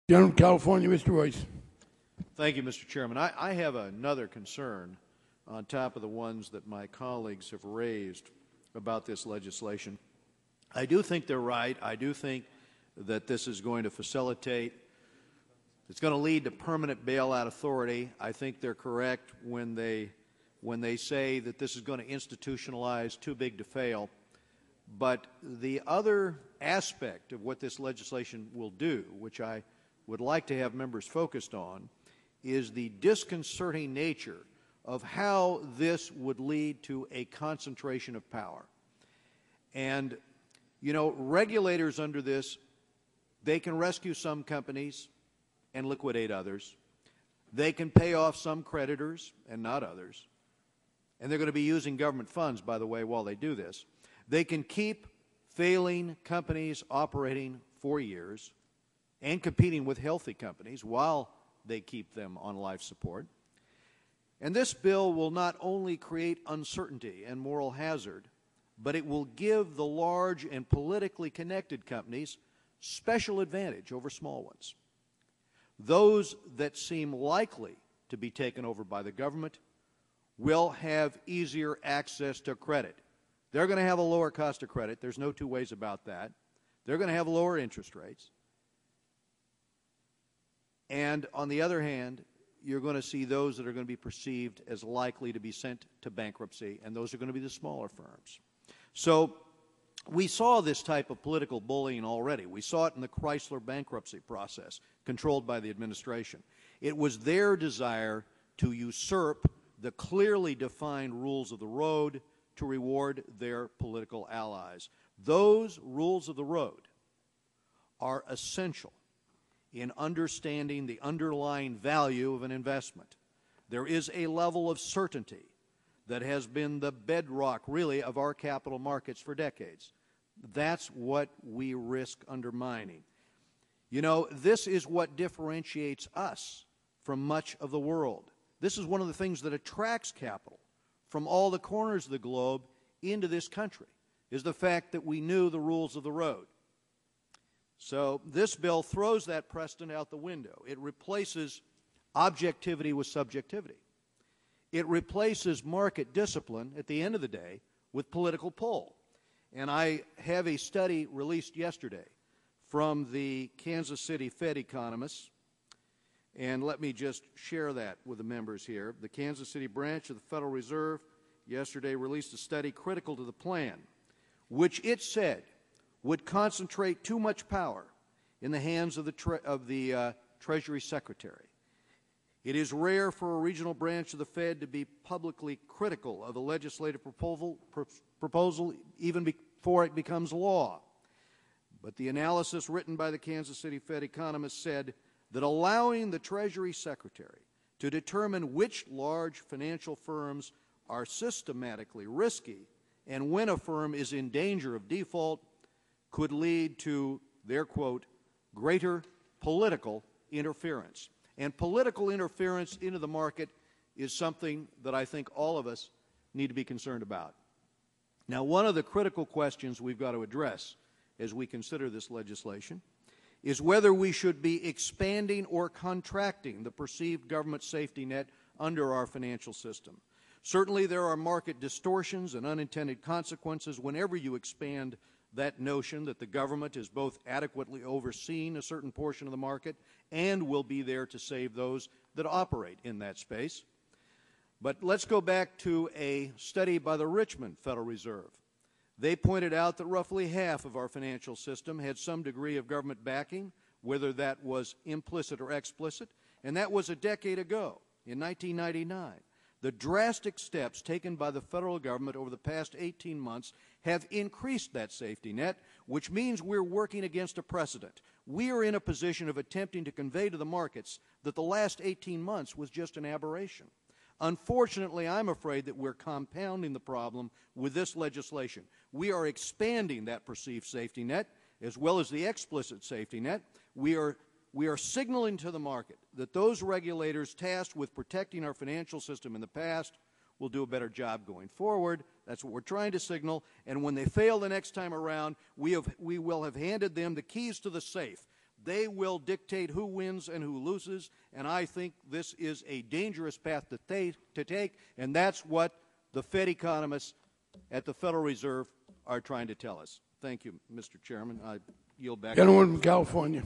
Gentleman from California, Mr. Royce. Thank you, Mr. Chairman. I have another concern on top of the ones that my colleagues have raised about this legislation. I do think they're right. I do think that this is going to facilitate, it's going to lead to permanent bailout authority. I think they're correct when they say that this is going to institutionalize too big to fail. But the other aspect of what this legislation will do, which I would like to have members focused on, is the disconcerting nature of how this would lead to a concentration of power. And, you know, regulators under this, they can rescue some companies and liquidate others. They can pay off some creditors and not others. And they're going to be using government funds, by the way, while they do this. They can keep failing companies operating for years and competing with healthy companies while they keep them on life support. And this bill will not only create uncertainty and moral hazard, but it will give the large and politically connected companies special advantage over small ones. Those that seem likely to be taken over by the government will have easier access to credit. They're going to have a lower cost of credit. There's no two ways about that. They're going to have lower interest rates. And on the other hand, you're going to see those that are going to be perceived as likely to be sent to bankruptcy, and those are going to be the smaller firms. So we saw this type of political bullying already. We saw it in the Chrysler bankruptcy process, controlled by the administration. It was their desire to usurp the clearly defined rules of the road to reward their political allies. Those rules of the road are essential in understanding the underlying value of an investment. There is a level of certainty that has been the bedrock, really, of our capital markets for decades. That's what we risk undermining. You know, this is what differentiates us from much of the world. This is one of the things that attracts capital from all the corners of the globe into this country, is the fact that we knew the rules of the road. So this bill throws that precedent out the window. It replaces objectivity with subjectivity. It replaces market discipline, at the end of the day, with political pull. And I have a study released yesterday from the Kansas City Fed economists, and let me just share that with the members here. The Kansas City branch of the Federal Reserve yesterday released a study critical to the plan, which it said would concentrate too much power in the hands of the Treasury Secretary. It is rare for a regional branch of the Fed to be publicly critical of a legislative proposal even before it becomes law. But the analysis written by the Kansas City Fed economists said that allowing the Treasury Secretary to determine which large financial firms are systematically risky and when a firm is in danger of default could lead to their, quote, greater political interference. And political interference into the market is something that I think all of us need to be concerned about. Now, one of the critical questions we've got to address as we consider this legislation is whether we should be expanding or contracting the perceived government safety net under our financial system. Certainly there are market distortions and unintended consequences whenever you expand that notion that the government is both adequately overseeing a certain portion of the market and will be there to save those that operate in that space. But let's go back to a study by the Richmond Federal Reserve. They pointed out that roughly half of our financial system had some degree of government backing, whether that was implicit or explicit, and that was a decade ago, in 1999. The drastic steps taken by the federal government over the past 18 months have increased that safety net, which means we're working against a precedent. We are in a position of attempting to convey to the markets that the last 18 months was just an aberration. Unfortunately, I'm afraid that we're compounding the problem with this legislation. We are expanding that perceived safety net as well as the explicit safety net. We are signaling to the market that those regulators tasked with protecting our financial system in the past will do a better job going forward. That's what we're trying to signal. And when they fail the next time around, we will have handed them the keys to the safe. They will dictate who wins and who loses, and I think this is a dangerous path to take, and that's what the Fed economists at the Federal Reserve are trying to tell us. Thank you, Mr. Chairman. I yield back. Gentleman from California.